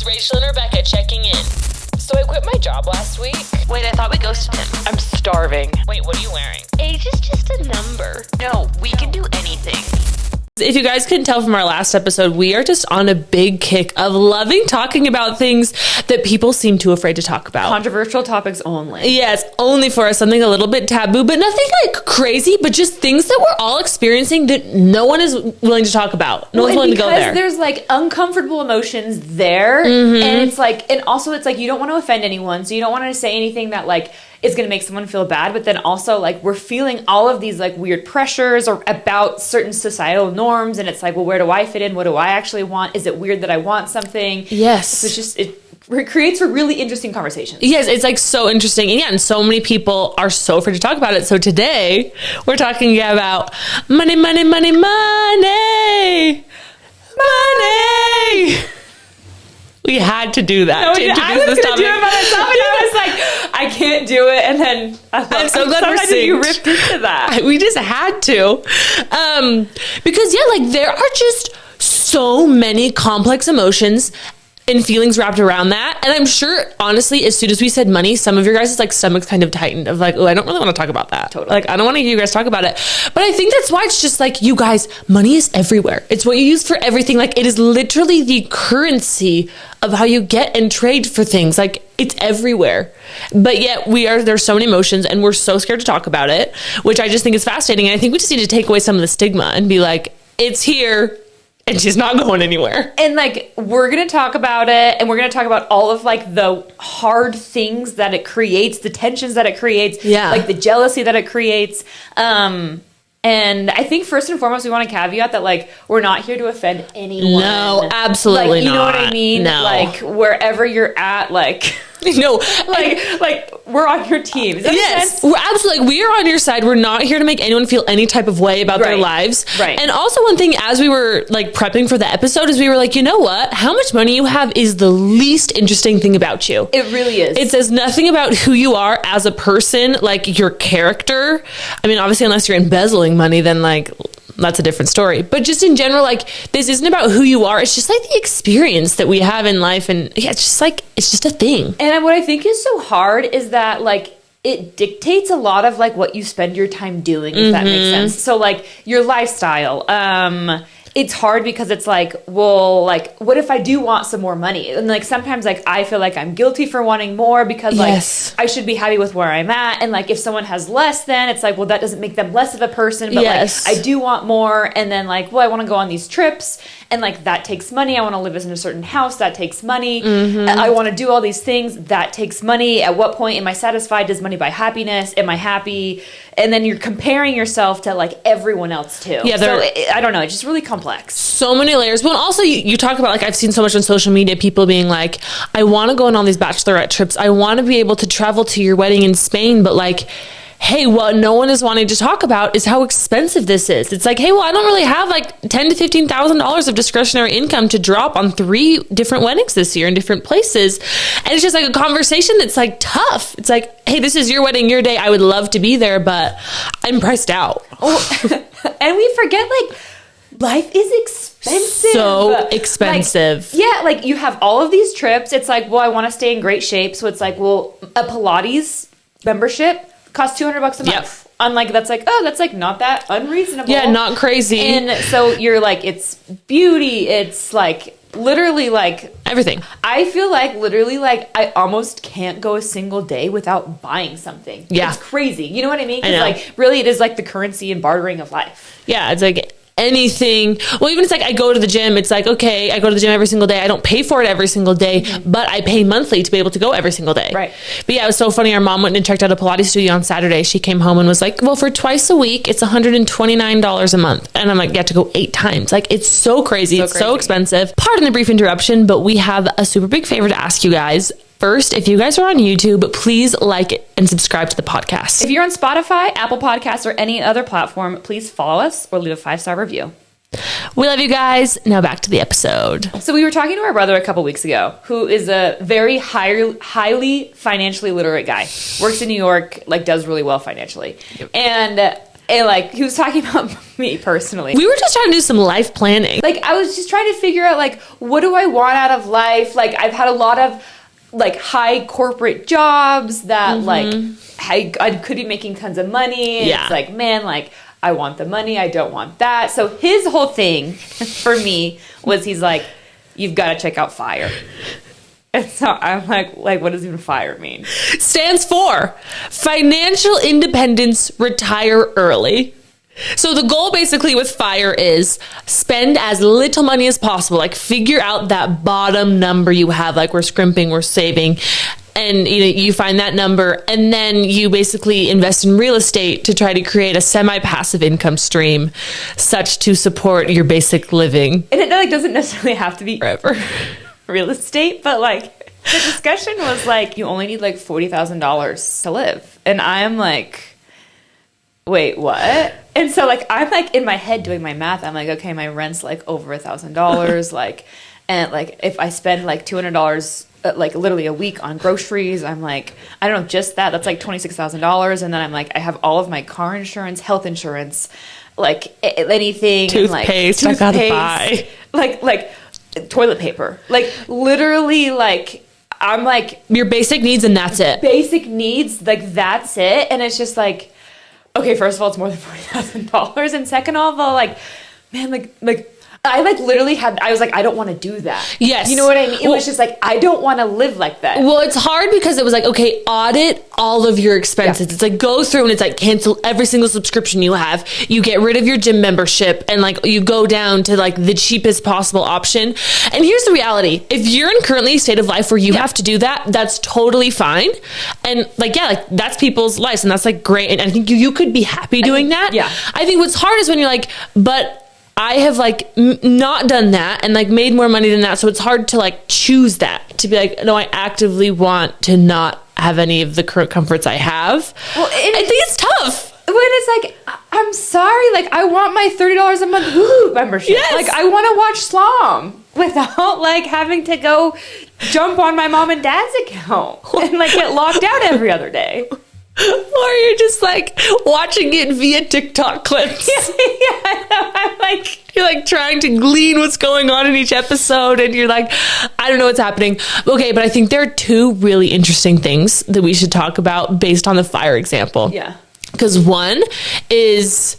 is Rachel and Rebecca checking in. So I quit my job last week. Wait, I thought we ghosted him. I'm starving. Wait, what are you wearing? Age is just a number. No, we can do anything. If you guys couldn't tell from our last episode, we are just on a big kick of loving talking about things that people seem too afraid to talk about. Controversial topics only. Yes, only for us, something a little bit taboo, but nothing like crazy, but just things that we're all experiencing that no one is willing to talk about. No one's willing to go there. Because there's like uncomfortable emotions there. And it's like, and also it's like you don't want to offend anyone. So you don't want to say anything that like is going to make someone feel bad. But then also like we're feeling all of these like weird pressures or about certain societal norms. And it's like, well, where do I fit in? What do I actually want? Is it weird that I want something? Yes. So it's just, it creates a really interesting conversation. Yes, it's like so interesting. And yeah, and so many people are so afraid to talk about it. So today we're talking about money, money, money, money, money. We had to do that to introduce I was this going to topic. do it by myself, and I was like, I can't do it. And then I'm so glad we're synced. you ripped into that. We just had to. Because yeah, like there are just so many complex emotions and feelings wrapped around that. And I'm sure, honestly, as soon as we said money, some of your guys' like stomachs kind of tightened of like, oh, I don't really want to talk about that. Totally. Like, I don't want to hear you guys talk about it. But I think that's why it's just like, you guys, money is everywhere. It's what you use for everything. Like, it is literally the currency of how you get and trade for things. Like, it's everywhere. But yet there's so many emotions and we're so scared to talk about it, which I just think is fascinating. And I think we just need to take away some of the stigma and be like, it's here. And she's not going anywhere. And like, we're going to talk about it, and we're going to talk about all of like the hard things that it creates, the tensions that it creates, like the jealousy that it creates. And I think first and foremost, we want to caveat that like, we're not here to offend anyone. No, absolutely like, you not. know what I mean? No. Like wherever you're at, like, no, like we're on your team. Does that make sense? We're absolutely, we are on your side. We're not here to make anyone feel any type of way about their lives. Right. And also one thing, as we were like prepping for the episode, is we were like, you know what? How much money you have is the least interesting thing about you. It really is. It says nothing about who you are as a person, like your character. I mean, obviously, unless you're embezzling money, then like, that's a different story. But just in general, like, this isn't about who you are. It's just like the experience that we have in life. And yeah, it's just like, it's just a thing. And what I think is so hard is that like, it dictates a lot of like what you spend your time doing, if that makes sense. So like your lifestyle, it's hard because it's like, well, like, what if I do want some more money? And like, sometimes like, I feel like I'm guilty for wanting more because like, I should be happy with where I'm at. And like, if someone has less than, it's like, well, that doesn't make them less of a person. But like, I do want more. And then like, well, I want to go on these trips. And like, that takes money. I want to live in a certain house. That takes money. I want to do all these things. That takes money. At what point am I satisfied? Does money buy happiness? Am I happy? And then you're comparing yourself to like everyone else too. Yeah. So I don't know. It's just really complex. So many layers. Well, and also you talk about like, I've seen so much on social media, people being like, I want to go on all these bachelorette trips. I want to be able to travel to your wedding in Spain, but like, hey, what no one is wanting to talk about is how expensive this is. It's like, hey, well, I don't really have like $10,000 to $15,000 of discretionary income to drop on 3 different weddings this year in different places. And it's just like a conversation that's like tough. It's like, hey, this is your wedding, your day. I would love to be there, but I'm priced out. And we forget like, life is expensive. So expensive. Like, like you have all of these trips. It's like, well, I want to stay in great shape. So it's like, well, a Pilates membership costs $200 a month. Yep. Unlike that's like, oh, that's like not that unreasonable. Yeah, not crazy. And so you're like, it's beauty. It's like literally like everything. I feel like literally like I almost can't go a single day without buying something. Yeah. It's crazy. You know what I mean? Because like really it is like the currency and bartering of life. Yeah, it's like anything. Well, even it's like I go to the gym. It's like, okay, I go to the gym every single day. I don't pay for it every single day, but I pay monthly to be able to go every single day. Right. But yeah, it was so funny. Our mom went and checked out a Pilates studio on Saturday. She came home and was like, well, for twice a week, it's $129 a month. And I'm like, you have to go 8 times. Like, it's so crazy. It's so expensive. Pardon the brief interruption, but we have a super big favor to ask you guys. First, if you guys are on YouTube, please like it and subscribe to the podcast. If you're on Spotify, Apple Podcasts, or any other platform, please follow us or leave a 5-star review. We love you guys. Now back to the episode. So we were talking to our brother a couple weeks ago, who is a very highly financially literate guy. Works in New York, like does really well financially. Yep. And And like, he was talking about me personally. We were just trying to do some life planning. Like, I was just trying to figure out, like, what do I want out of life? Like, I've had a lot of, like, high corporate jobs that, like, I could be making tons of money. Yeah. It's like, man, like, I want the money. I don't want that. So his whole thing for me was he's like, you've got to check out FIRE. And so I'm like, what does even FIRE mean? Stands for Financial Independence, Retire Early. So the goal basically with FIRE is spend as little money as possible. Like, figure out that bottom number you have. Like, we're scrimping, we're saving. And you find that number, and then you basically invest in real estate to try to create a semi-passive income stream such to support your basic living. And it like doesn't necessarily have to be Forever. real estate, but like the discussion was like, you only need like $40,000 to live. And I'm like, wait, what? And so like, I'm like in my head doing my math. I'm like, okay, my rent's like over $1,000. Like, and like, if I spend like $200, like literally a week on groceries, I'm like, I don't know, just that's like $26,000. And then I'm like, I have all of my car insurance, health insurance, like anything, Toothpaste, like, I gotta buy. like toilet paper, like literally, like I'm like Your basic needs, and that's it. basic needs, like that's it. And it's just like, okay, first of all, it's more than $40,000, and second of all, like, man, like I like literally I was like, I don't want to do that. Yes. You know what I mean? It was just like, I don't want to live like that. Well, it's hard because it was like, okay, audit all of your expenses. Yeah. It's like, go through and it's like, cancel every single subscription you have. You get rid of your gym membership, and like, you go down to like the cheapest possible option. And here's the reality. If you're in currently a state of life where you have to do that, that's totally fine. And like, yeah, like that's people's lives, and that's like great. And I think you could be happy doing that. yeah. I think what's hard is when you're like, but I have like not done that and like made more money than that. So it's hard to like choose that, to be like, no, I actively want to not have any of the current comforts I have. Well, I think it's tough. When it's like, I'm sorry, like I want my $30 a month Hulu membership. Yes. Like I want to watch Slom without like having to go jump on my mom and dad's account and like get locked out every other day. Or you're just like watching it via TikTok clips. Yeah, I'm like, You're like trying to glean what's going on in each episode, and you're like, I don't know what's happening. Okay, but I think there are two really interesting things that we should talk about based on the FIRE example. yeah. Because one is,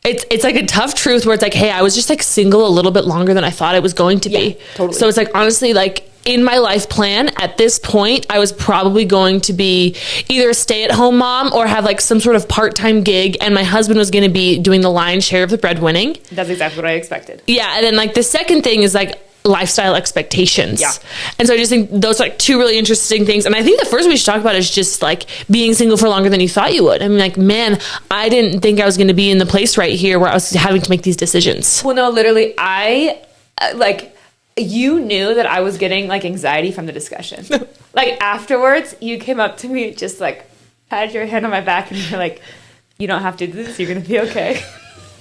it's like a tough truth where it's like, hey, I was just like single a little bit longer than I thought I was going to be. Totally. So it's like, honestly, like in my life plan at this point, I was probably going to be either a stay-at-home mom or have like some sort of part-time gig, and my husband was going to be doing the lion's share of the breadwinning. That's exactly what I expected. Yeah, and then like the second thing is like lifestyle expectations. Yeah. And so I just think those are like two really interesting things. And I think the first we should talk about is just like being single for longer than you thought you would. I mean, like, man, I didn't think I was going to be in the place right here where I was having to make these decisions. Well, no, literally, I like, you knew that I was getting like anxiety from the discussion. Like afterwards, you came up to me, just like had your hand on my back, and you're like, you don't have to do this. You're going to be okay.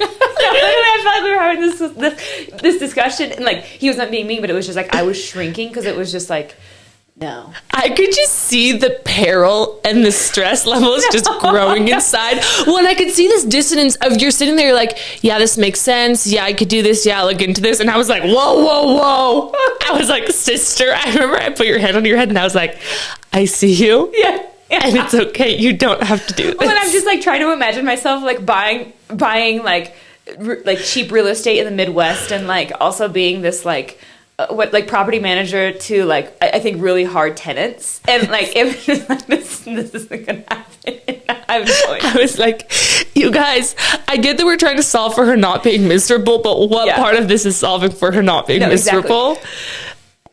I felt like we were having this discussion, and like he was not being mean, but it was just like I was shrinking because it was just like, no. I could just see the peril and the stress levels just growing inside. When I could see this dissonance of you're sitting there, you're like, yeah, this makes sense. Yeah, I could do this. Yeah, I'll look into this. And I was like, whoa, whoa, whoa. I was like, sister, I remember I put your hand on your head and I was like, I see you. Yeah. And it's okay. You don't have to do this. Well, and I'm just like trying to imagine myself like buying like cheap real estate in the Midwest, and like also being this like property manager to like I think really hard tenants, and like it was just like this isn't gonna happen. I was like, you guys, I get that we're trying to solve for her not being miserable, but what part of this is solving for her not being miserable?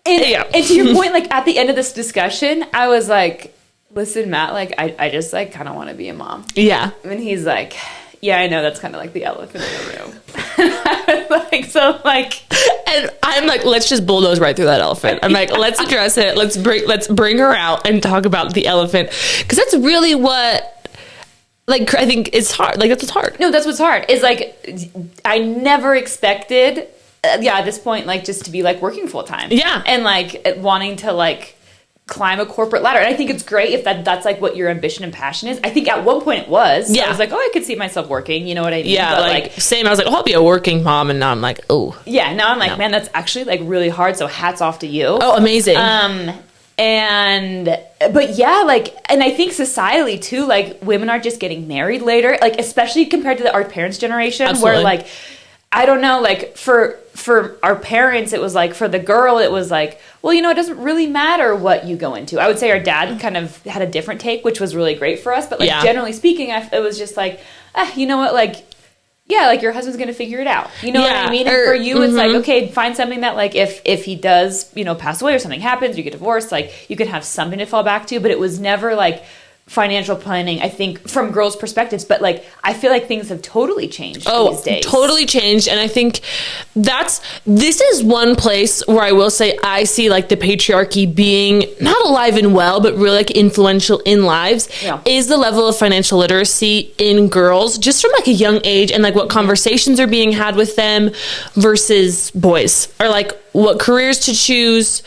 Exactly. And to your point, like at the end of this discussion, I was like, listen, Matt, like I just like kind of want to be a mom. Yeah. And he's like, yeah, I know, that's kind of like the elephant in the room. And I was like, so like, and I'm like, let's just bulldoze right through that elephant. I'm like, let's address it. Let's bring her out and talk about the elephant, because that's really what, like, I think it's hard. Like, that's what's hard. No, that's what's hard. Is like, I never expected, at this point, like, just to be like working full time. Yeah. And like wanting to like climb a corporate ladder. And I think it's great if that's like what your ambition and passion is. I think at one point it was. Yeah. I was like, oh, I could see myself working. You know what I mean? Yeah, But like same. I was like, oh, I'll be a working mom, and now I'm like, oh. yeah, now I'm like, No. man, that's actually like really hard. So hats off to you. Oh, amazing. But yeah, like, and I think societally too, like women are just getting married later, like especially compared to our parents' generation, Absolutely. where like, I don't know, like for our parents, it was like, for the girl, it was like, well, you know, it doesn't really matter what you go into. I would say our dad kind of had a different take, which was really great for us. But like, Yeah. generally speaking, it was just like, you know what, like, yeah, like your husband's going to figure it out. You know what Yeah, I mean? And for you, it's like, okay, find something that like, if he does, you know, pass away or something happens, you get divorced, like you can have something to fall back to. But it was never like financial planning, I think, from girls' perspectives. But like, I feel like things have totally changed these days. Totally changed. And I think this is one place where I will say I see like the patriarchy being not alive and well, but really like influential in lives, Yeah. is the level of financial literacy in girls, just from like a young age, and like what conversations are being had with them versus boys, or like what careers to choose.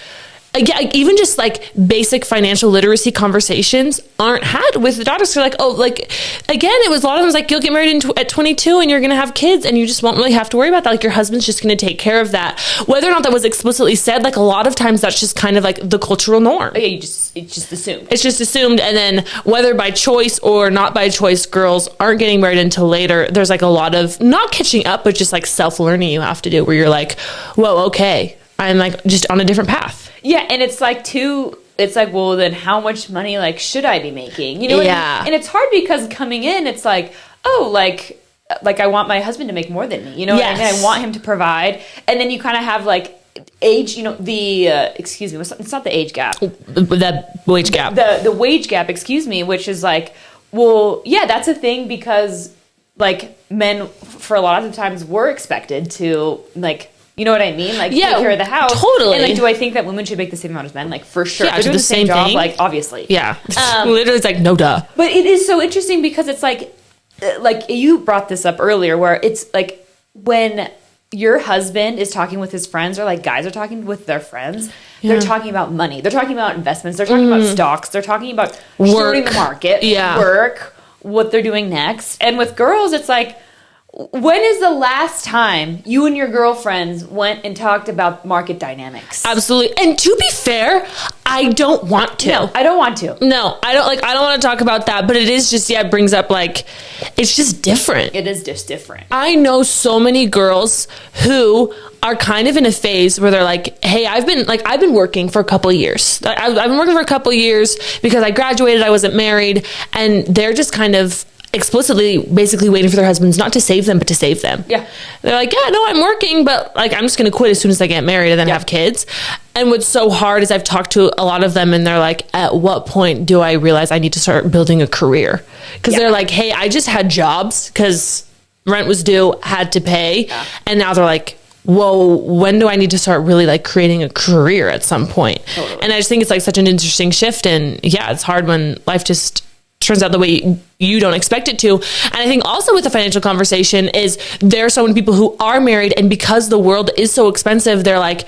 Again, even just like basic financial literacy conversations aren't had with the daughters. So like, oh, like, again, it was a lot of them was like, you'll get married at 22 and you're going to have kids and you just won't really have to worry about that. Like your husband's just going to take care of that. Whether or not that was explicitly said, like a lot of times that's just kind of like the cultural norm. Yeah, it's just assumed. It's just assumed. And then whether by choice or not by choice, girls aren't getting married until later. There's like a lot of not catching up, but just like self-learning you have to do, where you're like, whoa, okay, I'm like just on a different path. Yeah, and it's like well, then how much money like should I be making? You know what I Yeah. mean? And it's hard because coming in, it's like, oh, like I want my husband to make more than me. You know what I mean? Yes. I want him to provide. And then you kind of have like age, you know, excuse me, it's not the age gap. That wage gap. The wage gap, excuse me, which is like, well, yeah, that's a thing because like men for a lot of the times were expected to like, you know what I mean? Like, Yeah, take care of the house. totally. And like, do I think that women should make the same amount as men? Like, for sure. Yeah, They're do doing the the same same job, thing. like, obviously. Yeah. Literally, it's like, no duh. But it is so interesting because it's like you brought this up earlier, where it's like when your husband is talking with his friends, or like guys are talking with their friends, they're talking about money. They're talking about investments. They're talking about stocks. They're talking about shorting the market, work, what they're doing next. And with girls, it's like, when is the last time you and your girlfriends went and talked about market dynamics? Absolutely. And to be fair, I don't want to. No, I don't want to. No, I don't want to talk about that, but it is just, it brings up like, it's just different. It is just different. I know so many girls who are kind of in a phase where they're like, hey, I've been working for a couple of years. I've been working for a couple of years because I graduated, I wasn't married, and they're just kind of explicitly basically waiting for their husbands not to save them, but to save them. Yeah. They're like, yeah, no, I'm working, but like, I'm just going to quit as soon as I get married and then have kids. And what's so hard is I've talked to a lot of them and they're like, at what point do I realize I need to start building a career? Because they're like, hey, I just had jobs because rent was due, had to pay. Yeah. And now they're like, whoa, when do I need to start really like creating a career at some point? Totally. And I just think it's like such an interesting shift. And yeah, it's hard when life just turns out the way you don't expect it to. And I think also with the financial conversation is there are so many people who are married, and because the world is so expensive, they're like,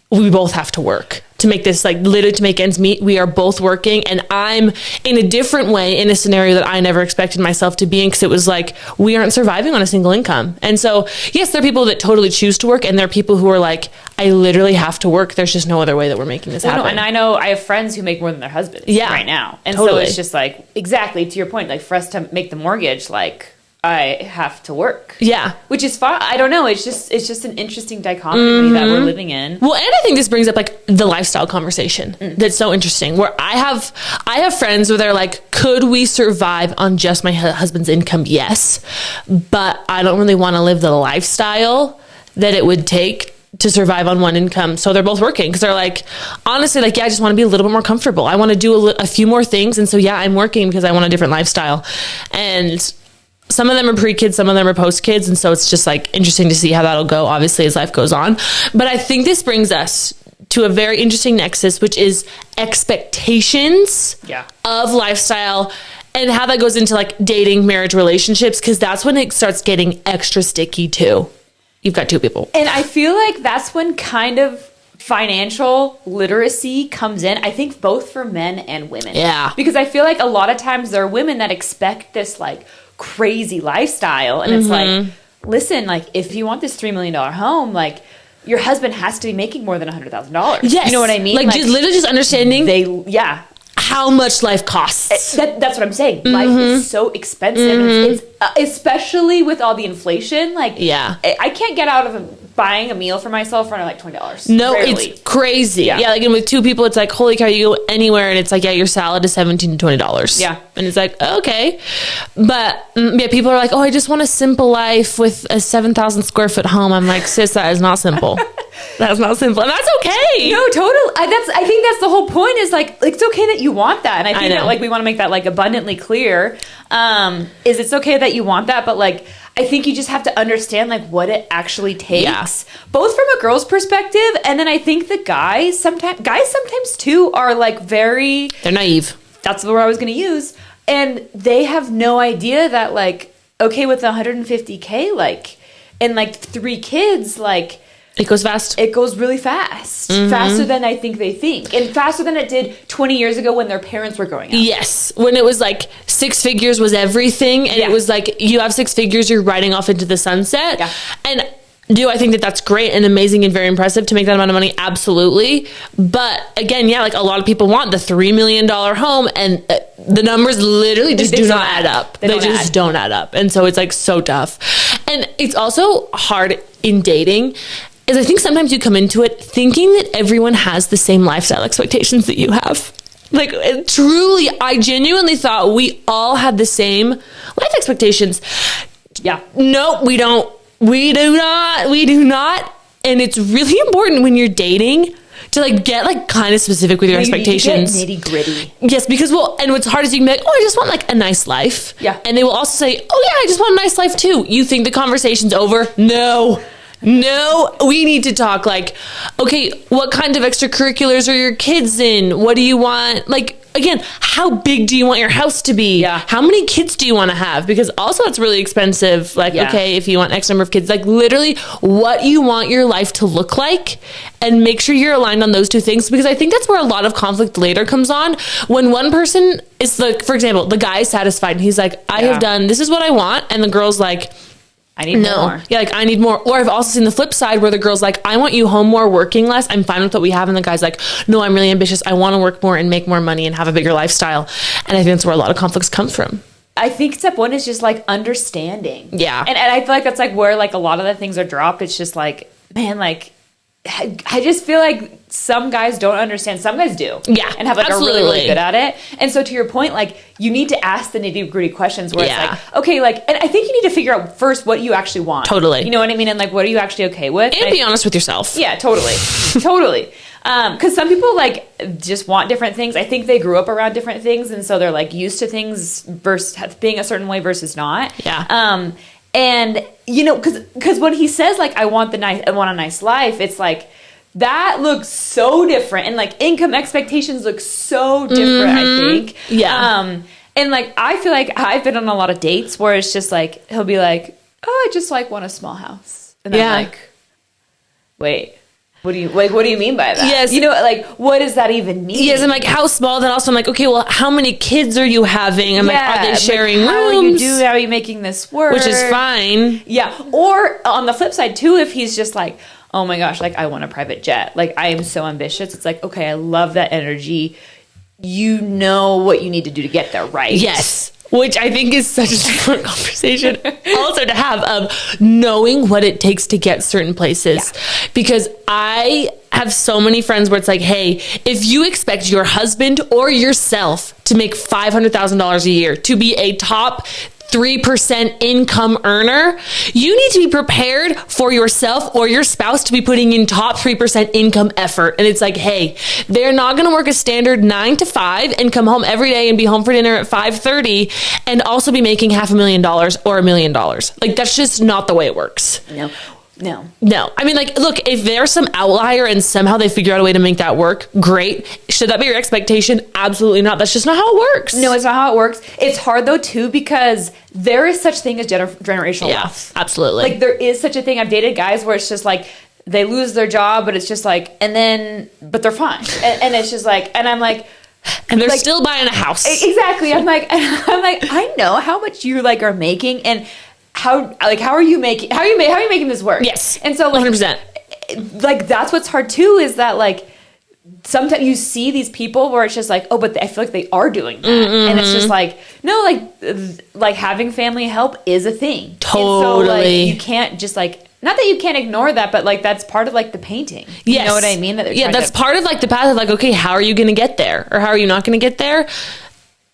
we both have to work to make this, like literally to make ends meet. We are both working, and I'm in a different way in a scenario that I never expected myself to be in, because it was like, we aren't surviving on a single income. And so, yes, there are people that totally choose to work, and there are people who are like, I literally have to work. There's just no other way that we're making this happen. No, and I know I have friends who make more than their husbands right now. And totally. So it's just like, exactly to your point, like for us to make the mortgage, like I have to work. Yeah. Which is fine. I don't know. It's just an interesting dichotomy that we're living in. Well, and I think this brings up like the lifestyle conversation that's so interesting, where I have friends where they're like, could we survive on just my husband's income? Yes. But I don't really want to live the lifestyle that it would take to survive on one income. So they're both working because they're like, honestly, like, yeah, I just want to be a little bit more comfortable. I want to do a few more things. And so, yeah, I'm working because I want a different lifestyle. And some of them are pre-kids, some of them are post-kids. And so it's just like interesting to see how that'll go, obviously, as life goes on. But I think this brings us to a very interesting nexus, which is expectations of lifestyle and how that goes into like dating, marriage, relationships, because that's when it starts getting extra sticky too. You've got two people. And I feel like that's when kind of financial literacy comes in, I think both for men and women. Yeah. Because I feel like a lot of times there are women that expect this like crazy lifestyle. And it's like, listen, like if you want this $3 million home, like your husband has to be making more than $100,000. Yes. You know what I mean? Like just literally just understanding how much life costs. That's what I'm saying. Life is so expensive. It's especially with all the inflation. Like, I can't get out of buying a meal for myself for under like $20. No, Rarely. it's crazy. Yeah, like and with two people, it's like, holy cow, you go anywhere and it's like, your salad is $17 to $20. Yeah. And it's like, okay. But people are like, oh, I just want a simple life with a 7,000 square foot home. I'm like, sis, that is not simple. That's not simple. And that's okay. No, totally. I think that's the whole point is like it's okay that you want that. And I think that like we want to make that like abundantly clear. Is it's okay that you want that, but like I think you just have to understand like what it actually takes, both from a girl's perspective, and then I think the guys sometimes too are like they're naive. That's the word I was going to use, and they have no idea that like okay with 150K like and like 3 kids like. It goes fast. It goes really fast. Faster than I think they think. And faster than it did 20 years ago when their parents were growing up. Yes. When it was like 6 figures was everything. And it was like, you have 6 figures, you're riding off into the sunset. Yeah. And do I think that that's great and amazing and very impressive to make that amount of money? Absolutely. But again, like a lot of people want the $3 million home and the numbers literally just do not add up. They just don't add up. And so it's like so tough. And it's also hard in dating. Is I think sometimes you come into it thinking that everyone has the same lifestyle expectations that you have. Like truly, I genuinely thought we all had the same life expectations. Yeah. No, we don't. We do not. We do not. And it's really important when you're dating to like get like kind of specific with your expectations. Nitty gritty. Yes, because and what's hard is you can be like, oh, I just want like a nice life. Yeah. And they will also say, oh yeah, I just want a nice life too. You think the conversation's over? No, we need to talk like, okay, what kind of extracurriculars are your kids in? What do you want? Like, again, how big do you want your house to be? Yeah. How many kids do you want to have? Because also it's really expensive. Like, okay, if you want X number of kids, like literally what you want your life to look like and make sure you're aligned on those two things. Because I think that's where a lot of conflict later comes on when one person is like, for example, the guy is satisfied and he's like, I have done, this is what I want. And the girl's like, I need more. Yeah, like I need more. Or I've also seen the flip side where the girl's like, I want you home more, working less. I'm fine with what we have. And the guy's like, no, I'm really ambitious. I want to work more and make more money and have a bigger lifestyle. And I think that's where a lot of conflicts come from. I think step 1 is just like understanding. Yeah. And I feel like that's like where like a lot of the things are dropped. It's just like, man, like I just feel like some guys don't understand. Some guys do. Yeah. And have like are really, really good at it. And so to your point, like you need to ask the nitty gritty questions where it's like, okay, like, and I think you need to figure out first what you actually want. Totally. You know what I mean? And like, what are you actually okay with? And be honest with yourself. Yeah, totally. Totally. Because some people like just want different things. I think they grew up around different things. And so they're like used to things versus being a certain way versus not. Yeah. And you know, because when he says like I want a nice life, it's like that looks so different, and like income expectations look so different. I think, and like I feel like I've been on a lot of dates where it's just like he'll be like, oh, I just like want a small house, and I'm like, wait. What do you mean by that? Yes. You know, like, what does that even mean? Yes, I'm like, how small? Then also I'm like, okay, well, how many kids are you having? I'm like, are they sharing rooms? How are you making this work? Which is fine. Yeah. Or on the flip side, too, if he's just like, oh my gosh, like, I want a private jet. Like, I am so ambitious. It's like, okay, I love that energy. You know what you need to do to get there, right? Yes. Which I think is such an important conversation also to have of knowing what it takes to get certain places. Yeah. Because I have so many friends where it's like, hey, if you expect your husband or yourself to make $500,000 a year, to be a top 3% income earner, you need to be prepared for yourself or your spouse to be putting in top 3% income effort. And it's like, hey, they're not going to work a standard 9 to 5 and come home every day and be home for dinner at 5:30 and also be making $500,000 or $1 million. Like, that's just not the way it works. No. I mean, like, look, if there's some outlier and somehow they figure out a way to make that work, great. Should that be your expectation? Absolutely not. That's just not how it works. No, it's not how it works. It's hard, though, too, because there is such thing as generational wealth. Absolutely. Like, there is such a thing. I've dated guys where it's just like, they lose their job, but it's just like, but they're fine. And it's just like, and I'm like, and they're still buying a house. Exactly. I'm like, I know how much you like are making, and how are you making this work? Yes. And so like 100%. Like that's what's hard too, is that like sometimes you see these people where it's just like, oh, but I feel like they are doing that. Mm-hmm. And it's just like, no, like having family help is a thing. Totally. And so like you can't just like, not that you can't ignore that, but like that's part of like the painting. Yes. You know what I mean? That's part of like the path of like, okay, how are you going to get there? Or how are you not going to get there?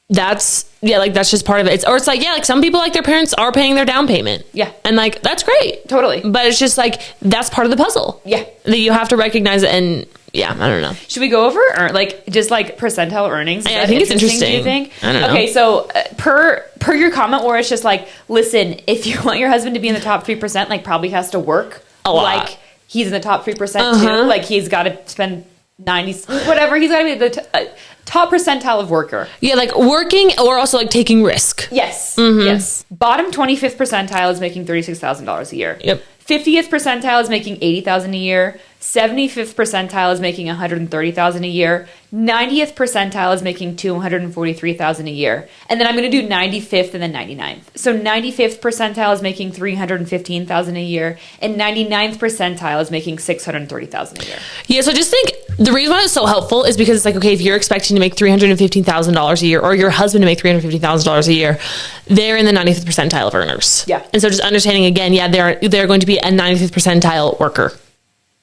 That's just part of it. It's like, yeah, like some people, like their parents are paying their down payment. Yeah. And like, that's great. Totally. But it's just like, that's part of the puzzle. Yeah. That you have to recognize it. And yeah, I don't know. Should we go over like just like percentile earnings? I think it's interesting. Do you think? I don't know. Okay, so per your comment where it's just like, listen, if you want your husband to be in the top 3%, like probably has to work a lot. Like he's in the top 3% too. Like he's got to spend 90, whatever. He's got to be the top percentile of worker. Yeah, like working or also like taking risk. Yes. Yes. Bottom 25th percentile is making $36,000 a year. Yep. 50th percentile is making $80,000 a year. 75th percentile is making $130,000 a year. 90th percentile is making $243,000 a year. And then I'm going to do 95th and then 99th. So 95th percentile is making $315,000 a year, and 99th percentile is making $630,000 a year. Yeah, so just think the reason why it's so helpful is because it's like, okay, if you're expecting to make $315,000 a year, or your husband to make $350,000 a year, they're in the 95th percentile of earners. Yeah. And so just understanding again, yeah, they're going to be a 95th percentile worker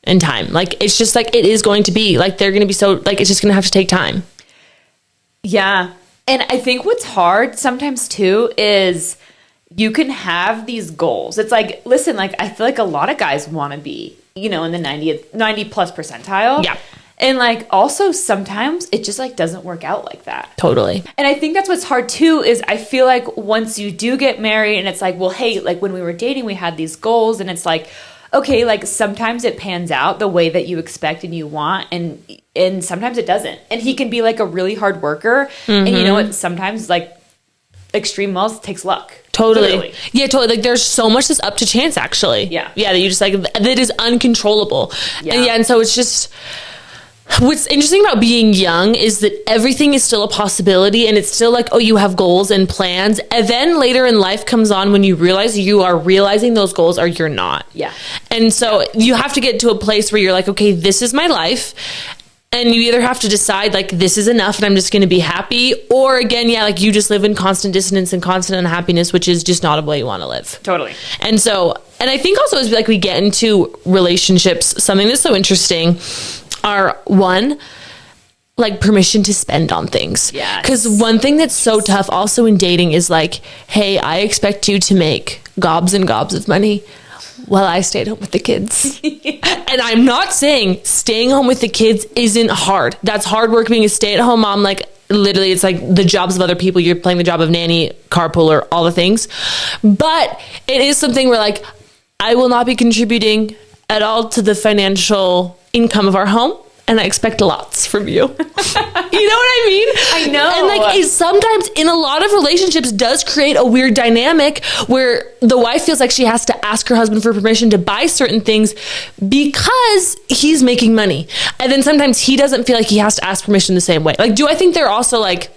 in time. Like, it's just like, it is going to be like, they're going to be so like, it's just going to have to take time. Yeah. And I think what's hard sometimes too is you can have these goals. It's like, listen, like I feel like a lot of guys want to be, in the 90 plus percentile. Yeah. And like also sometimes it just like doesn't work out like that. Totally. And I think that's what's hard too, is I feel like once you do get married and it's like, well, hey, like when we were dating, we had these goals, and it's like, okay, like sometimes it pans out the way that you expect and you want, and sometimes it doesn't. And he can be like a really hard worker, and you know what? Sometimes like extreme wealth takes luck. Totally. Literally. Yeah, totally. Like there's so much that's up to chance, actually. Yeah. Yeah, that you just like, that is uncontrollable. Yeah. And so it's just, what's interesting about being young is that everything is still a possibility, and it's still like, oh, you have goals and plans. And then later in life comes on when you realize you are realizing those goals or you're not. Yeah. And so you have to get to a place where you're like, okay, this is my life. And you either have to decide like, this is enough and I'm just going to be happy. Or again, yeah, like you just live in constant dissonance and constant unhappiness, which is just not a way you want to live. Totally. And so, and I think also as like we get into relationships, something that's so interesting are one, like permission to spend on things. Yes. Because one thing that's so tough also in dating is like, hey, I expect you to make gobs and gobs of money while I stay at home with the kids. And I'm not saying staying home with the kids isn't hard. That's hard work being a stay-at-home mom. Like literally it's like the jobs of other people. You're playing the job of nanny, carpooler, all the things. But it is something where like, I will not be contributing at all to the financial income of our home, and I expect lots from you. You know what I mean? I know. And like it sometimes in a lot of relationships does create a weird dynamic where the wife feels like she has to ask her husband for permission to buy certain things because he's making money. And then sometimes he doesn't feel like he has to ask permission the same way. Like, do I think they're also like,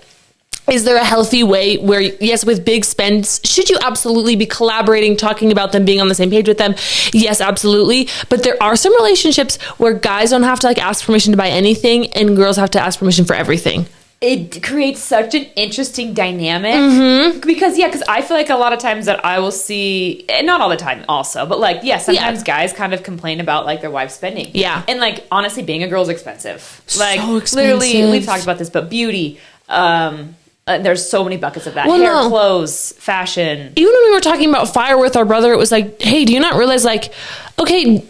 is there a healthy way where, yes, with big spends, should you absolutely be collaborating, talking about them, being on the same page with them? Yes, absolutely. But there are some relationships where guys don't have to like ask permission to buy anything and girls have to ask permission for everything. It creates such an interesting dynamic because I feel like a lot of times that I will see, and not all the time also, but like, sometimes guys kind of complain about like their wives spending. Yeah. And like, honestly, being a girl is expensive. Like so expensive. Literally, we've talked about this, but beauty, there's so many buckets of that. Hair, clothes, fashion. Even when we were talking about fire with our brother, it was like, hey, do you not realize like, okay,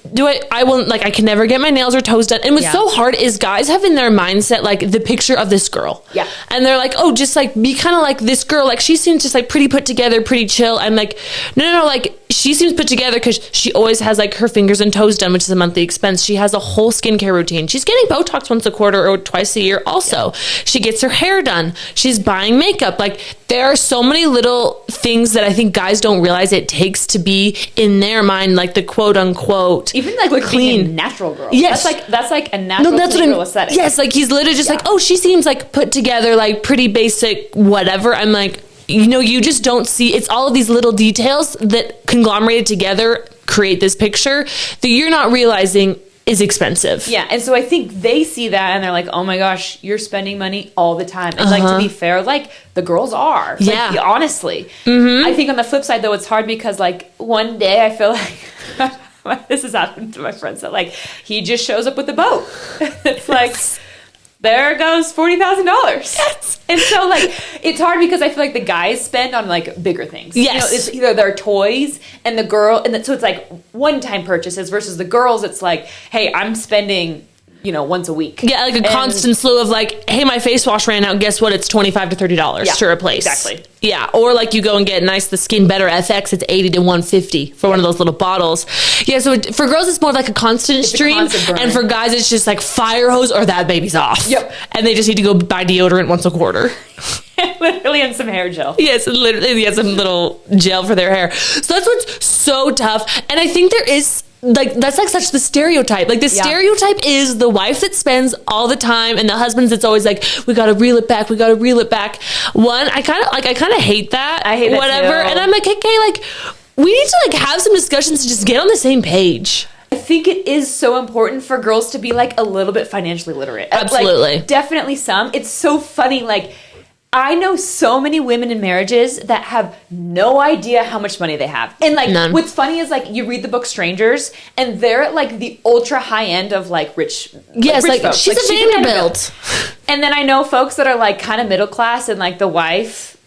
I won't, like, I can never get my nails or toes done. And what's so hard is guys have in their mindset, like the picture of this girl. Yeah. And they're like, oh, just like be kind of like this girl. Like she seems just like pretty put together, pretty chill. I'm like, no, like she seems put together because she always has like her fingers and toes done, which is a monthly expense. She has a whole skincare routine. She's getting Botox once a quarter or twice a year also. Yeah. She gets her hair done. She's buying makeup. Like there are so many little things that I think guys don't realize it takes to be in their mind, like the quote unquote quote, Even like looking clean. a natural girl. Yes. That's like a natural girl aesthetic. Yes, like he's literally just like, oh, she seems like put together, like pretty basic, whatever. I'm like, you know, you just don't see, it's all of these little details that conglomerated together create this picture that you're not realizing is expensive. Yeah, and so I think they see that and they're like, oh my gosh, you're spending money all the time. And like, to be fair, like the girls are. Yeah. Like, honestly. I think on the flip side though, it's hard because like one day I feel like this has happened to my friends that like he just shows up with a boat. It's like there goes $40,000. Yes. And so like it's hard because I feel like the guys spend on like bigger things. Yes. You know, it's either their toys and the girl, and so it's like one-time purchases versus the girls. It's like, hey, I'm spending, you know, once a week. Yeah, like a constant slew of like, hey, my face wash ran out. Guess what? It's $25 to $30 to replace. Exactly. Yeah, or like you go and get nice the Skin Better FX. It's $80 to $150 for one of those little bottles. Yeah, so for girls it's more of like a constant stream, constant burn. and for guys it's just like fire hose or that baby's off. Yep. And they just need to go buy deodorant once a quarter. Literally, and some hair gel. Yes, literally, he has some little gel for their hair. So that's what's so tough. And I think there is like that's like such the stereotype. Like the stereotype is the wife that spends all the time, and the husbands that's always like, we gotta reel it back. We gotta reel it back. One, I kind of hate that. I hate that whatever. too. And I'm like, okay, like we need to like have some discussions to just get on the same page. I think it is so important for girls to be like a little bit financially literate. Absolutely. Like, definitely some. It's so funny. Like, I know so many women in marriages that have no idea how much money they have. And like, None. what's funny is like, you read the book Strangers and they're at like the ultra high end of like rich. Yes, rich like folks. she's a Vanderbilt. And then I know folks that are like kind of middle class and like the wife,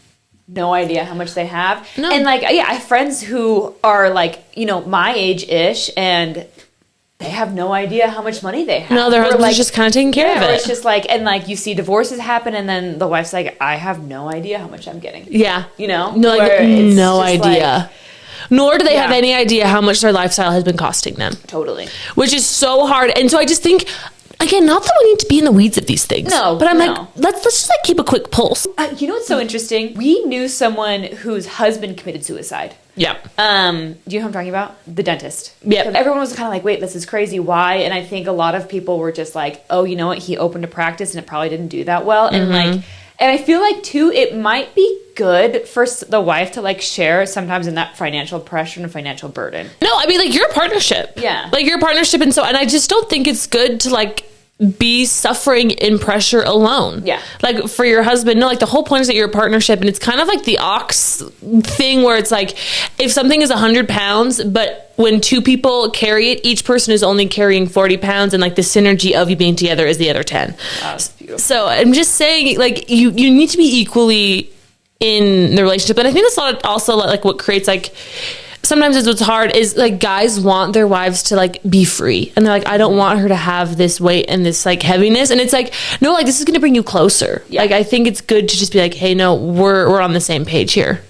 no idea how much they have. No. And like, yeah, I have friends who are like, you know, my age-ish and they have no idea how much money they have. No, their Or, husband's like, just kind of taking care of or it. it's just like, and like you see divorces happen and then the wife's like, I have no idea how much I'm getting. Yeah. You know? No, like, Where it's no just idea. Nor do they have Yeah. any idea how much their lifestyle has been costing them. Totally. Which is so hard. And so I just think, again, not that we need to be in the weeds of these things. No, but I'm no. like, let's just like keep a quick pulse. You know what's so interesting? We knew someone whose husband committed suicide. Yeah. Do you know who I'm talking about? The dentist. Yep. Everyone was kind of like, wait, this is crazy. Why? And I think a lot of people were just like, oh, you know what? He opened a practice and it probably didn't do that well. And like, and I feel like too, it might be good for the wife to like share sometimes in that financial pressure and financial burden. No, I mean, like, you're a partnership. Yeah. Like, you're a partnership. And I just don't think it's good to like be suffering in pressure alone. Yeah. Like for your husband, no, like the whole point is that you're a partnership, and it's kind of like the ox thing where it's like if something is 100 pounds, but when two people carry it, each person is only carrying 40 pounds, and like the synergy of you being together is the other 10. Wow, that's beautiful. So I'm just saying, like, you need to be equally in the relationship. And I think that's a lot also like what creates like sometimes it's what's hard is like guys want their wives to like be free, and they're like, I don't want her to have this weight and this like heaviness, and it's like, no, like this is going to bring you closer. Yeah. Like I think it's good to just be like, hey, no, we're on the same page here.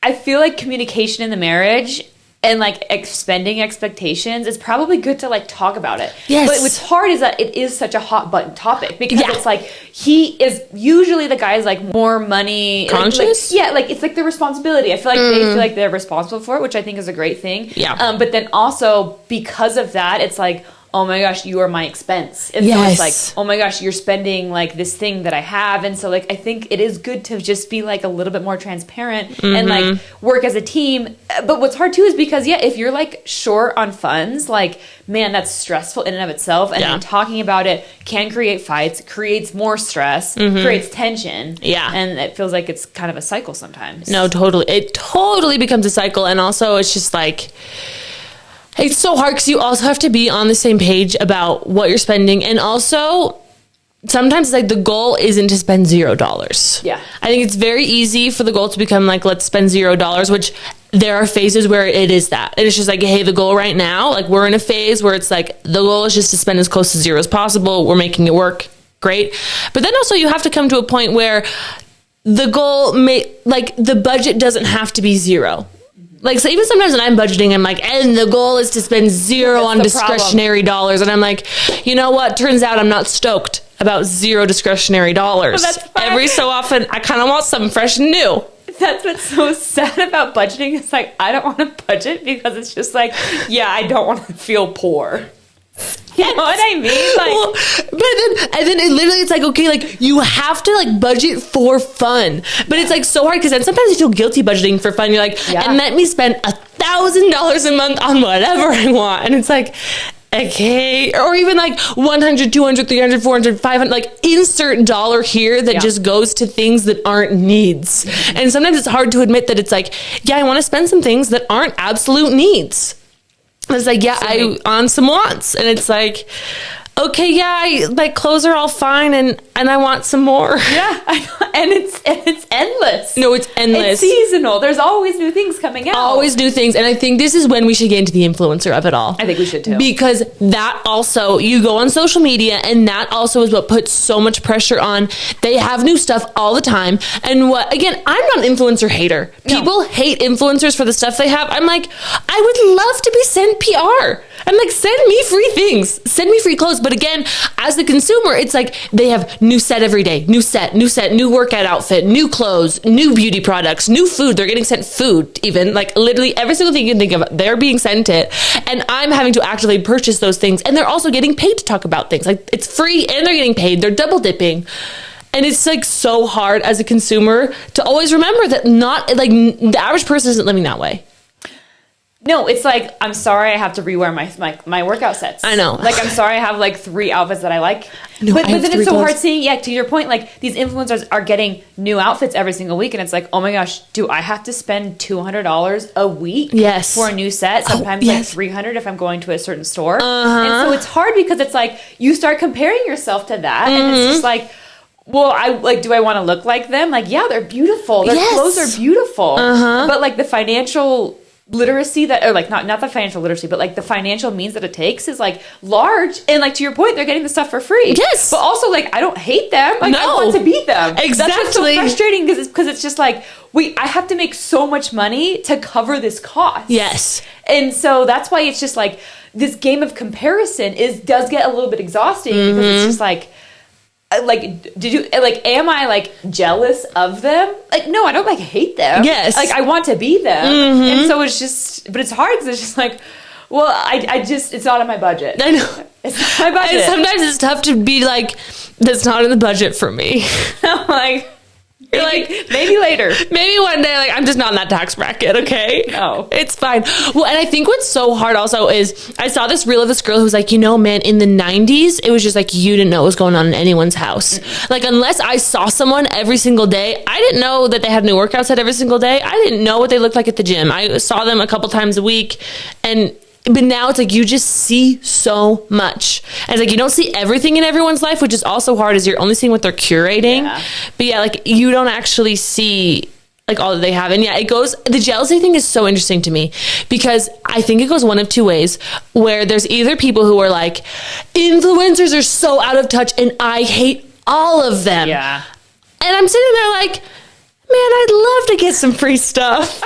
I feel like communication in the marriage and like expending expectations is probably good to like talk about it. Yes. But what's hard is that it is such a hot button topic because Yeah. it's like he is usually the guy's like more money Conscious? like it's like their responsibility. I feel like they feel like they're responsible for it, which I think is a great thing. Yeah. But then also because of that, it's like, oh my gosh, you are my expense. And Yes. so it's like, oh my gosh, you're spending like this thing that I have. And so like, I think it is good to just be like a little bit more transparent and like work as a team. But what's hard too is because, yeah, if you're like short on funds, like, man, that's stressful in and of itself. And Yeah. then talking about it can create fights, creates more stress, creates tension. Yeah. And it feels like it's kind of a cycle sometimes. No, totally. It totally becomes a cycle. And also it's just like, it's so hard because you also have to be on the same page about what you're spending. And also sometimes like the goal isn't to spend $0. Yeah. I think it's very easy for the goal to become like, let's spend $0, which there are phases where it is that. And it's just like, hey, the goal right now, like we're in a phase where it's like the goal is just to spend as close to zero as possible. We're making it work. Great. But then also you have to come to a point where the goal like the budget doesn't have to be zero. Like, so even sometimes when I'm budgeting, I'm like, and the goal is to spend zero on That's the discretionary dollars. And I'm like, you know what? Turns out I'm not stoked about zero discretionary dollars. That's fine. Every so often, I kind of want something fresh and new. That's what's so sad about budgeting. It's like, I don't want to budget because it's just like, yeah, I don't want to feel poor. You know what I mean? Like, well, and then it literally, it's like, okay, like you have to like budget for fun, but it's like so hard because then sometimes you feel guilty budgeting for fun. You're like, and let me spend $1,000 a month on whatever I want, and it's like, okay, or even like 100, 200, 300, 400, 500, like insert dollar here that just goes to things that aren't needs. And sometimes it's hard to admit that it's like, yeah, I want to spend some things that aren't absolute needs. It's like, yeah, I on some wants, and it's like, okay, yeah, like clothes are all fine, and I want some more. Yeah, I know. And it's endless. No, it's endless. It's seasonal. There's always new things coming out. Always new things, and I think this is when we should get into the influencer of it all. I think we should too, because that also, you go on social media, and that also is what puts so much pressure on. They have new stuff all the time, and what again? I'm not an influencer hater. People hate influencers for the stuff they have. I'm like, I would love to be sent PR. I'm like, send me free things, send me free clothes. But again, as the consumer, it's like they have new set every day, new set, new workout outfit, new clothes, new beauty products, new food. They're getting sent food, even like literally every single thing you can think of, they're being sent it. And I'm having to actively purchase those things. And they're also getting paid to talk about things. Like it's free and they're getting paid. They're double dipping. And it's like so hard as a consumer to always remember that not like the average person isn't living that way. No, it's like, I'm sorry I have to rewear my workout sets. I know. Like, I'm sorry I have like 3 outfits that I like. No, but then it's so clothes. hard seeing, to your point, like these influencers are getting new outfits every single week. And it's like, oh my gosh, do I have to spend $200 a week for a new set? Sometimes like $300 if I'm going to a certain store. And so it's hard because it's like, you start comparing yourself to that. And it's just like, well, do I want to look like them? Like, yeah, they're beautiful. Their clothes are beautiful. But like the financial literacy that, or like not the financial literacy, but like the financial means that it takes is like large. And like to your point, they're getting the stuff for free. Yes. But also like, I don't hate them. Like I want to beat them. Exactly. That's what's so frustrating because it's just like, wait, I have to make so much money to cover this cost. Yes. And so that's why it's just like this game of comparison does get a little bit exhausting because it's just like, am I like jealous of them? Like, no, I don't like hate them. Yes. Like I want to be them. And so it's just, but it's hard because it's just like, well, I just, it's not in my budget. I know. It's not my budget. And sometimes it's tough to be like, that's not in the budget for me. I'm like, you're like, maybe later. Maybe one day, like, I'm just not in that tax bracket, okay? No. It's fine. Well, and I think what's so hard also is, I saw this reel of this girl who was like, man, in the 90s, it was just like, you didn't know what was going on in anyone's house. Like, unless I saw someone every single day, I didn't know that they had a new workout set every single day. I didn't know what they looked like at the gym. I saw them a couple times a week, but now it's like you just see so much. And it's like you don't see everything in everyone's life, which is also hard as you're only seeing what they're curating. Yeah. But yeah, like you don't actually see like all that they have. And yeah, the jealousy thing is so interesting to me because I think it goes one of two ways, where there's either people who are like, influencers are so out of touch and I hate all of them. Yeah. And I'm sitting there like, man, I'd love to get some free stuff.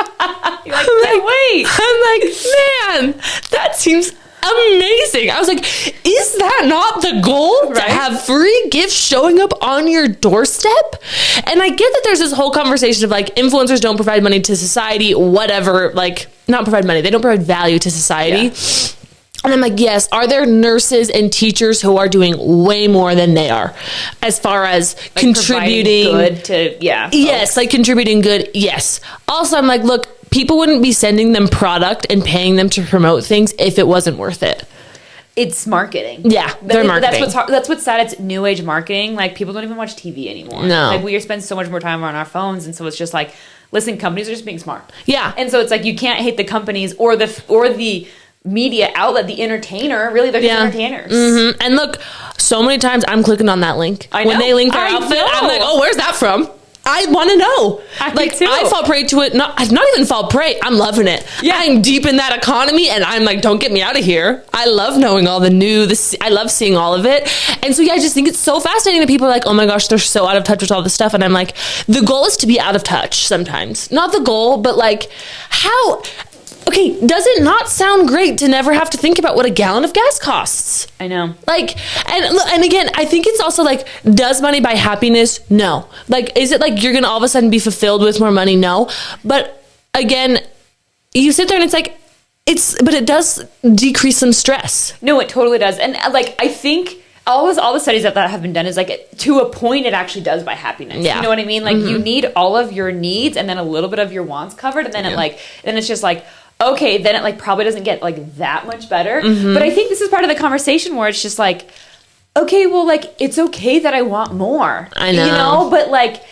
You're like, wait. I'm like, man, that seems amazing. I was like, is that not the goal? Right? To have free gifts showing up on your doorstep? And I get that there's this whole conversation of like, influencers don't provide money to society, whatever, like not provide money. They don't provide value to society. Yeah. And I'm like, yes, are there nurses and teachers who are doing way more than they are as far as like contributing good to, yes, like contributing good. Yes. Also, I'm like, look, people wouldn't be sending them product and paying them to promote things if it wasn't worth it. It's marketing. Yeah, they're marketing. That's what's sad. It's new age marketing. Like people don't even watch TV anymore. No. Like we spend so much more time on our phones. And so it's just like, listen, companies are just being smart. Yeah. And so it's like, you can't hate the companies or the media outlet, the entertainer. Really, they're just entertainers. Mm-hmm. And look, so many times I'm clicking on that link. I know. When they link their outfit, I'm like, oh, where's that from? I want to know. I fall prey to it. Not even fall prey. I'm loving it. Yeah. I'm deep in that economy and I'm like, don't get me out of here. I love knowing all the new, I love seeing all of it. And so, yeah, I just think it's so fascinating that people are like, oh my gosh, they're so out of touch with all this stuff. And I'm like, the goal is to be out of touch sometimes. Not the goal, but like how... okay, does it not sound great to never have to think about what a gallon of gas costs? I know. Like, and again, I think it's also like, does money buy happiness? No. Like, is it like you're going to all of a sudden be fulfilled with more money? No. But again, you sit there and it's like, but it does decrease some stress. No, it totally does. And like, I think all the studies that have been done is like, to a point, it actually does buy happiness. Yeah. You know what I mean? Like you need all of your needs and then a little bit of your wants covered. And then then it's just like, okay, then it like probably doesn't get like that much better. But I think this is part of the conversation where it's just like, okay, well, like it's okay that I want more. I know. You know, but like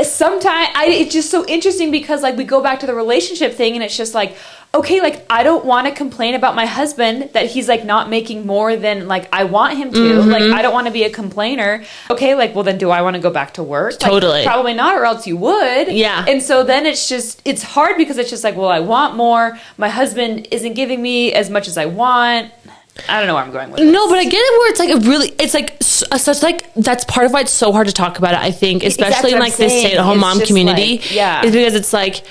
sometimes it's just so interesting because like we go back to the relationship thing and it's just like, okay, like I don't want to complain about my husband that he's like not making more than like I want him to. Like I don't want to be a complainer. Okay, like well then do I want to go back to work? Totally. Like, probably not, or else you would. Yeah. And so then it's hard because it's just like, well, I want more. My husband isn't giving me as much as I want. I don't know where I'm going with this. No, but I get it where it's like it's like such like that's part of why it's so hard to talk about it, I think, especially in like this stay-at-home mom community. Like, yeah. Is because it's like,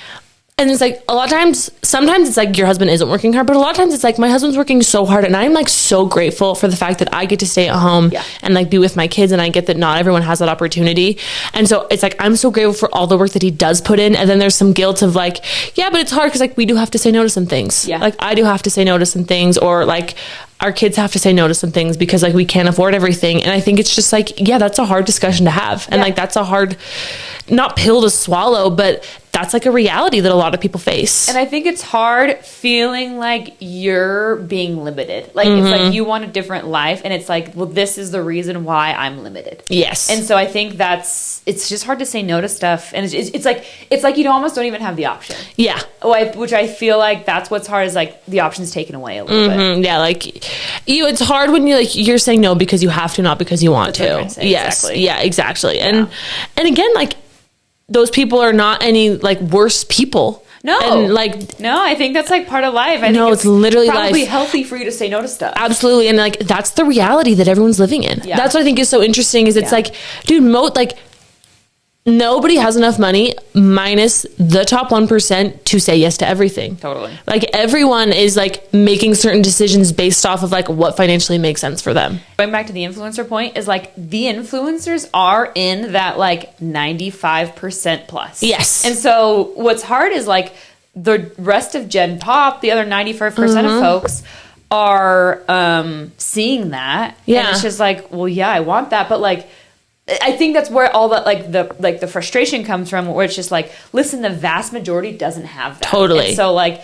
and it's like a lot of times, sometimes it's like your husband isn't working hard, but a lot of times it's like my husband's working so hard and I'm like so grateful for the fact that I get to stay at home and like be with my kids, and I get that not everyone has that opportunity. And so it's like, I'm so grateful for all the work that he does put in. And then there's some guilt of like, yeah, but it's hard because like we do have to say no to some things. Yeah. Like I do have to say no to some things, or like our kids have to say no to some things because like we can't afford everything. And I think it's just like, yeah, that's a hard discussion to have. And like, that's a hard, not pill to swallow, but that's like a reality that a lot of people face. And I think it's hard feeling like you're being limited. Like it's like you want a different life and it's like, well, this is the reason why I'm limited. Yes. And so I think it's just hard to say no to stuff. And it's like you almost don't even have the option. Yeah. Which I feel like that's what's hard, is like the option's taken away a little bit. Yeah, like it's hard when you're saying no because you have to, not because you want to. Yes. Exactly. Yeah, exactly. And again, like those people are not any like worse people. No. And like no, I think that's like part of life. I no, think it's literally probably life. healthy for you to say no to stuff. Absolutely. And like that's the reality that everyone's living in. Yeah. That's what I think is so interesting, is it's like, dude, like nobody has enough money minus the top 1% to say yes to everything. Totally. Like everyone is like making certain decisions based off of like what financially makes sense for them. Going back to the influencer point, is like the influencers are in that like 95% plus. Yes. And so what's hard is like the rest of Gen Pop, the other 95% of folks are seeing that. Yeah. And it's just like, well, yeah, I want that, but like I think that's where all that the frustration comes from, where it's just like, listen, the vast majority doesn't have that. Totally. And so like,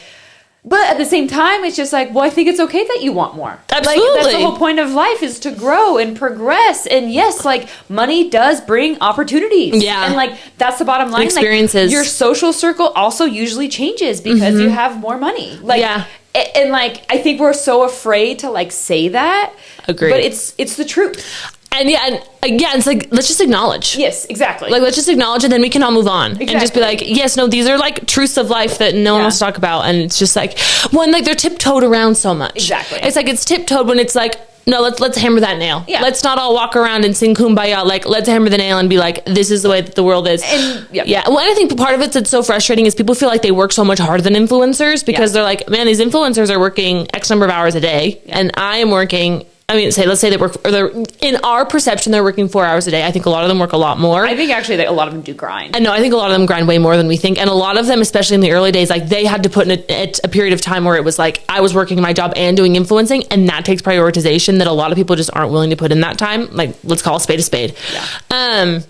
but at the same time, it's just like, well, I think it's okay that you want more. Absolutely. Like, that's the whole point of life, is to grow and progress. And yes, like money does bring opportunities. Yeah. And like, that's the bottom line. Experiences. Like, your social circle also usually changes because you have more money. Like, Yeah. And like, I think we're so afraid to like say that. Agreed. But it's the truth. And it's like, let's just acknowledge. Yes, exactly. Like, let's just acknowledge it, then we can all move on. And just be like, yes, no, these are like truths of life that no one wants to talk about. And it's just like, when like they're tiptoed around so much. Exactly. It's like, it's tiptoed when it's like, no, let's hammer that nail. Yeah. Let's not all walk around and sing kumbaya. Like, let's hammer the nail and be like, this is the way that the world is. And, yeah. Well, and I think part of it that's so frustrating is people feel like they work so much harder than influencers, because they're like, man, these influencers are working X number of hours a day. Yeah. And I am working, let's say they work, or they're, in our perception, they're working 4 hours a day. I think a lot of them work a lot more. I think actually that a lot of them do grind. And no, I think a lot of them grind way more than we think. And a lot of them, especially in the early days, like they had to put in a period of time where it was like, I was working my job and doing influencing. And that takes prioritization that a lot of people just aren't willing to put in that time. Like, let's call a spade a spade. Yeah.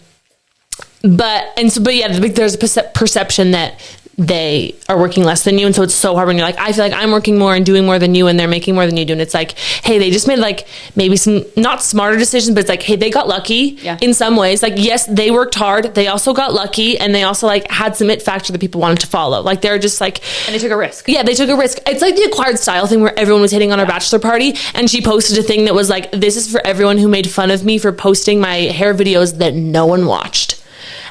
But there's a perception that they are working less than you. And so it's so hard when you're like, I feel like I'm working more and doing more than you, and they're making more than you do. And it's like, hey, they just made like maybe some not smarter decisions, but it's like, hey, they got lucky in some ways. Like, yes, they worked hard. They also got lucky. And they also like had some it factor that people wanted to follow. Like, they're just like, and they took a risk. Yeah, they took a risk. It's like the acquired style thing where everyone was hitting on our bachelor party. And she posted a thing that was like, this is for everyone who made fun of me for posting my hair videos that no one watched.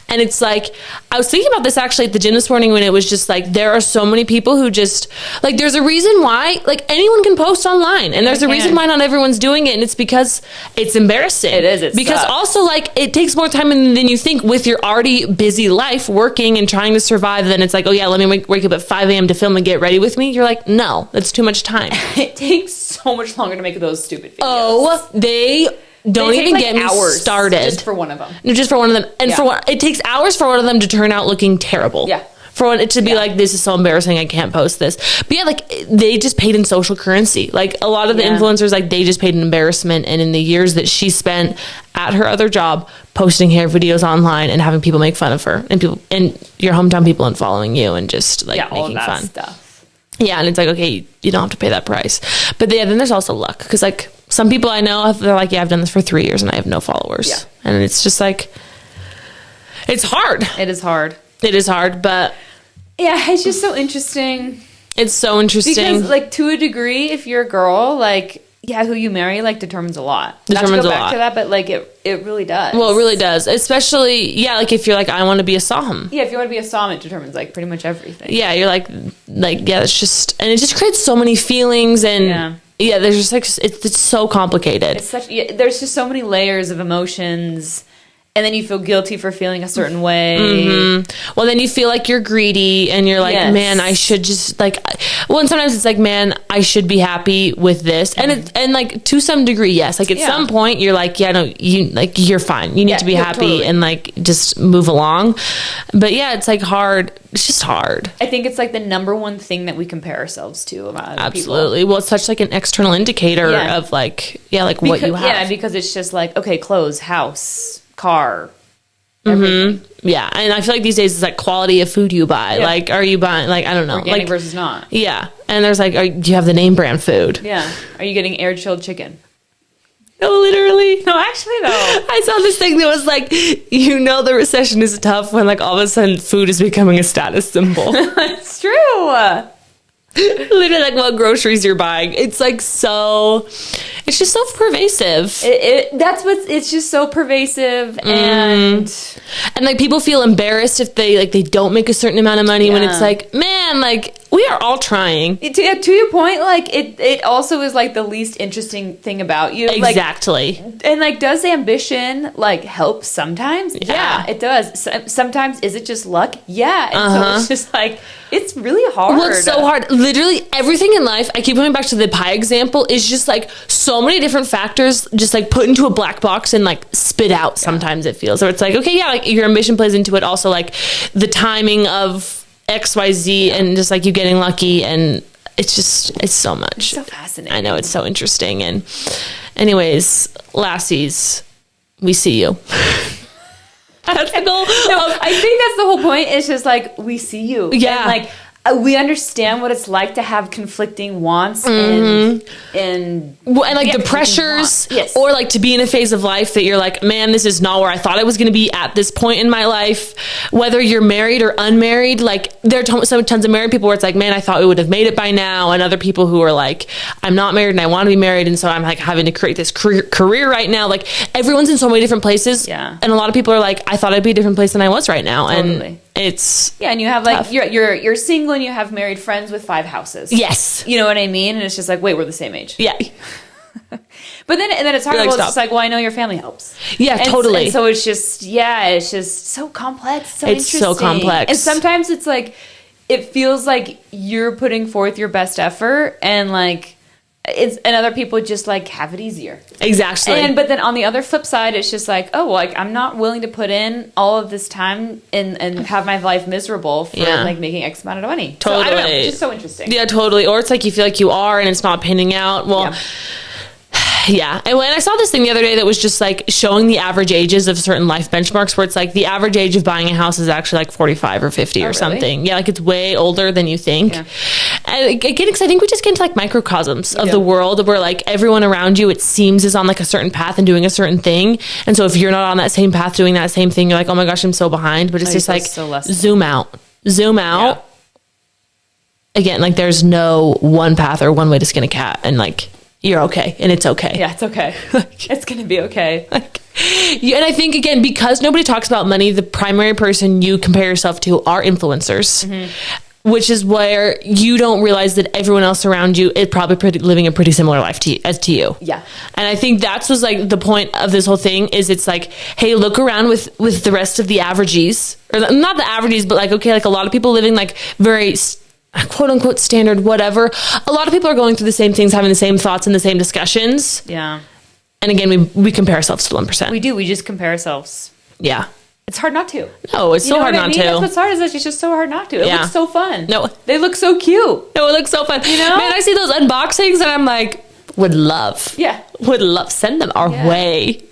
And it's like, I was thinking about this actually at the gym this morning when it was just like, there are so many people who just, like, there's a reason why, like, anyone can post online. And there's a reason why not everyone's doing it. And it's because it's embarrassing. It is. It because sucks. also, like, it takes more time than you think with your already busy life working and trying to survive. Then it's like, oh yeah, let me wake up at 5 a.m. to film and get ready with me. You're like, no, that's too much time. It takes so much longer to make those stupid videos. Oh, they don't They take, even like, get me hours started. just for one of them. No, just for one of them. And Yeah. for one, it takes hours for one of them to turn out looking terrible. Yeah. For one, it to be like, this is so embarrassing, I can't post this. But yeah, like, they just paid in social currency. Like, a lot of the influencers, like, they just paid an embarrassment. And in the years that she spent at her other job, posting hair videos online and having people make fun of her, and people and your hometown people unfollowing you and just, like, all of making that fun. stuff. Yeah, and it's like, okay, you don't have to pay that price. But yeah, then there's also luck. Because, like, some people I know, they're like, yeah, I've done this for 3 years and I have no followers. Yeah. And it's just like, it's hard. It is hard. It is hard, but Yeah, it's just so interesting. it's so interesting. Because, like, to a degree, if you're a girl, like, yeah, who you marry, like, determines a lot. Not to Determines go a back lot. to that, but, like, it really does. Well, it really does. Especially, yeah, like, if you're like, I want to be a Somm. Yeah, if you want to be a Somm, it determines, like, pretty much everything. Yeah, you're like, yeah, it's just, and it just creates so many feelings and, yeah, there's just, like, it's so complicated. It's such, there's just so many layers of emotions, and then you feel guilty for feeling a certain way. Mm-hmm. Well, then you feel like you're greedy and you're like, man, I should just like, well, and sometimes it's like, man, I should be happy with this. And it's, and like, to some degree, yes. Like, at some point you're like, yeah, no, you're fine. You need to be happy totally. and like, just move along. But yeah, it's like hard. It's just hard. I think it's like the number one thing that we compare ourselves to about other Absolutely. people. Well, it's such like an external indicator of like, like what you have. Yeah, because it's just like, okay, clothes, house, car, everything. Yeah, and I feel like these days it's like quality of food you buy. Yeah. Like, are you buying, like, I don't know. Organic like, versus not. Yeah, and there's like, do you have the name brand food? Yeah. Are you getting air chilled chicken? No, literally. No, actually, though. I saw this thing that was like, you know, the recession is tough when like all of a sudden food is becoming a status symbol. It's true. Literally, like what groceries you're buying. It's like so, it's just so pervasive. It's just so pervasive, and like people feel embarrassed if they don't make a certain amount of money when it's like, man, like we are all trying. To your point, like it also is like the least interesting thing about you. Exactly. Like, and like, does ambition like help sometimes? Yeah, it does. Sometimes is it just luck? Yeah. And so it's just like, it's really hard. Well, it's so hard. Literally everything in life, I keep coming back to the pie example, is just like so many different factors just like put into a black box and like spit out sometimes it feels. Or it's like, okay, yeah, like your ambition plays into it. Also like the timing of XYZ and just like you getting lucky, and it's so much. It's so fascinating. I know, it's so interesting. And anyways, lassies, we see you. That's the goal. No, I think that's the whole point. It's just like, we see you. Yeah. And like, we understand what it's like to have conflicting wants and well, and like the conflicting pressures, wants. Yes. or like to be in a phase of life that you're like, man, this is not where I thought I was going to be at this point in my life. Whether you're married or unmarried, like there are tons of married people where it's like, man, I thought we would have made it by now, and other people who are like, I'm not married and I want to be married, and so I'm like having to create this career right now. Like everyone's in so many different places, Yeah. and a lot of people are like, I thought I'd be a different place than I was right now, Totally. and it's yeah, and you have like tough. you're single and you have married friends with 5 houses. Yes. You know what I mean? And it's just like, wait, we're the same age. Yeah. But then it's hard. You're like, Well, it's stop. just like, well, I know your family helps. Yeah, And totally. And so it's just so complex, so It's so interesting. complex. And sometimes it's like, it feels like you're putting forth your best effort, and like, and other people just like have it easier. Exactly. But then on the other flip side, it's just like, oh, like I'm not willing to put in all of this time and have my life miserable for like making X amount of money. Totally. So, I don't know. It's just so interesting. Yeah, totally. Or it's like you feel like you are and it's not panning out. Well, yeah. And when I saw this thing the other day that was just like showing the average ages of certain life benchmarks, where it's like the average age of buying a house is actually like 45 or 50 or really? something. Yeah, like it's way older than you think. Yeah. And again, because I think we just get into like microcosms of the world where like everyone around you, it seems, is on like a certain path and doing a certain thing. And so if you're not on that same path doing that same thing, you're like, oh my gosh, I'm so behind. But it's just like, zoom out. Yeah. Again, like there's no one path or one way to skin a cat. And like, you're okay, and it's okay. Yeah, it's okay. It's going to be okay. And I think, again, because nobody talks about money, the primary person you compare yourself to are influencers, which is where you don't realize that everyone else around you is probably living a pretty similar life as to you. Yeah. And I think that's was like the point of this whole thing is it's like, hey, look around with the rest of the averages, or not the averages, but like, okay, like a lot of people living like very quote unquote standard, whatever. A lot of people are going through the same things, having the same thoughts and the same discussions. Yeah. And again, we compare ourselves to 1%. We do. We just compare ourselves. Yeah. It's hard not to. No, it's so hard not to. That's what's hard is it's just so hard not to. It Yeah. looks so fun. No. They look so cute. No, it looks so fun. You know? Man, I see those unboxings and I'm like, would love. Yeah. Would love. Send them our Yeah. way.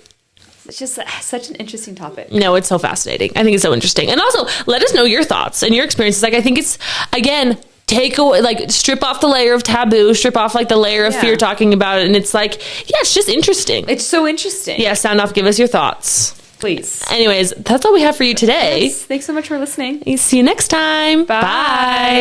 It's just such an interesting topic. No, it's so fascinating. I think it's so interesting. And also, let us know your thoughts and your experiences. Like, I think it's, again, take away, like, strip off the layer of taboo, strip off, like, the layer of fear talking about it. And it's like, yeah, it's just interesting. It's so interesting. Yeah, sound off. Give us your thoughts. Please. Anyways, that's all we have for you today. Yes. Thanks so much for listening. See you next time. Bye. Bye.